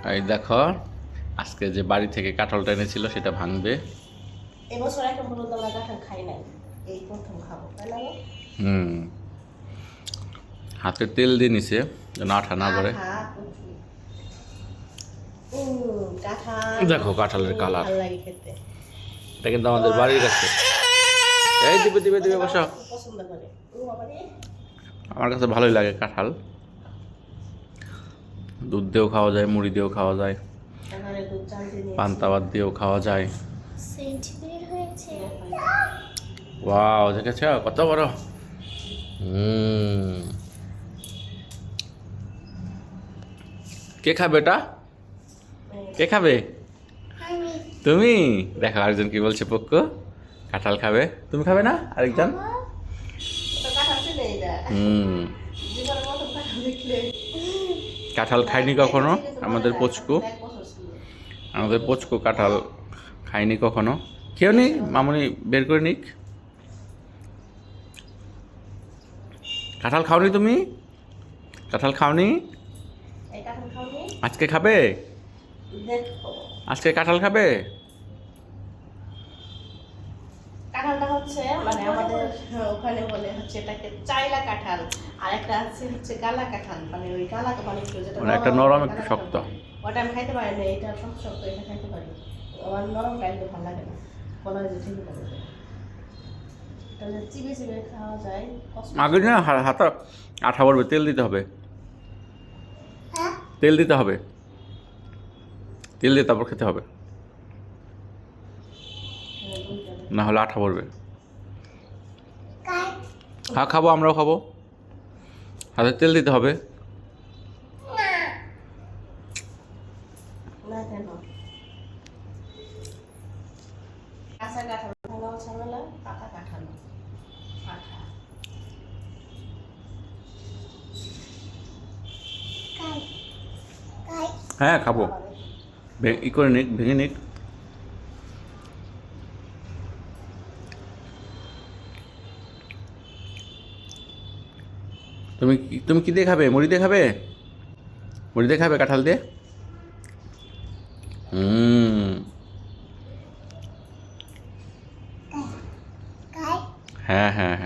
এই দেখো আজকে যে বাড়ি থেকে কাঁঠালটা এনেছিল সেটা ভাঙবে। এবছর একটা পর্যন্ত আমরা কাঁঠাল খাই নাই, এই প্রথম খাবো, তাই না গো? হুম, হাতে তেল দিয়ে নিছে যেন আঠা না পড়ে। কাঁঠাল দেখো কাঁঠালের কালার, ভালো লাগে খেতে। এটা কিন্তু আমাদের বাড়ির কাছে। এই দিবে দিবে দিবে বসো। খুব পছন্দ করে আমার কাছে ভালোই লাগে কাঁঠাল, দুধ দিয়েও খাওয়া যায়, মুড়ি দিয়েও খাওয়া যায়, কাঁঠালের দুধ চালতে নিয়ে পান্তা ভাত দিয়েও খাওয়া যায়। সেন্ট বের হয়েছে। ওয়াও, দেখেছ কত বড়। কে খাবে এটা? কে খাবে? আমি তুমি। দেখো আরেকজন কি বলছে, পক্কু কাঁঠাল খাবে। তুমি খাবে না? আরেকজন। ওটা কাঁঠাল ছিল এইটা। জীবনে প্রথম কাঁঠাল দেখলে। কাঁঠাল খাইনি কখনো আমাদের পচকু। এক বছর ছিল। আমাদের পচকু কাঁঠাল খাইনি কখনো। কেউ নি, মামুনি বের করে নিক। কাঁঠাল খাওনি তুমি? কাঁঠাল খাওনি? এই কাঁঠাল খাওনি? আজকে খাবে? দেখো আজকে কাঁঠাল খাবে? কাঁঠালটা হচ্ছে মানে আমাদের ওখানে বলে হচ্ছে এটাকে চাইলা কাঁঠাল, আর একটা আছে হচ্ছে গালা কাঁঠাল, মানে ওই গালা মানে একটু যেটা মানে একটা নরম, গালা একটা কাঁঠাল শক্ত। বলে। ওটা আমি খাইতে পারি না, এটা শক্ত শক্ত, এটা খাইতে পারি। আমার নরম কাইন্ড ভালো লাগে না, বলা হয় যে ঠিকই করে। এটা যে চিবে চিবে খাওয়া যায় কষ্ট। আগে না হাতে আঠা পড়বে, তেল দিতে হবে। হ্যাঁ তেল দিতে হবে, তেল দিয়ে তারপর খেতে হবে, না হলে আঠা পড়বে। কাই হ্যাঁ খাবো, আমরাও খাবো। হাতে তেল দিতে হবে। না না কেন? কাঁচা কাঁঠাল ভালো ঝামেলা, পাকা কাঁঠাল আঠা। কাই কাই হ্যাঁ খাবো, ই করে নিক, ভেঙে নিক। তুমি কি দিয়ে খাবে? মুড়ি দিয়ে খাবে? মুড়ি দিয়ে খাবে কাঁঠাল দিয়ে? কাই হ্যাঁ হ্যাঁ হ্যাঁ।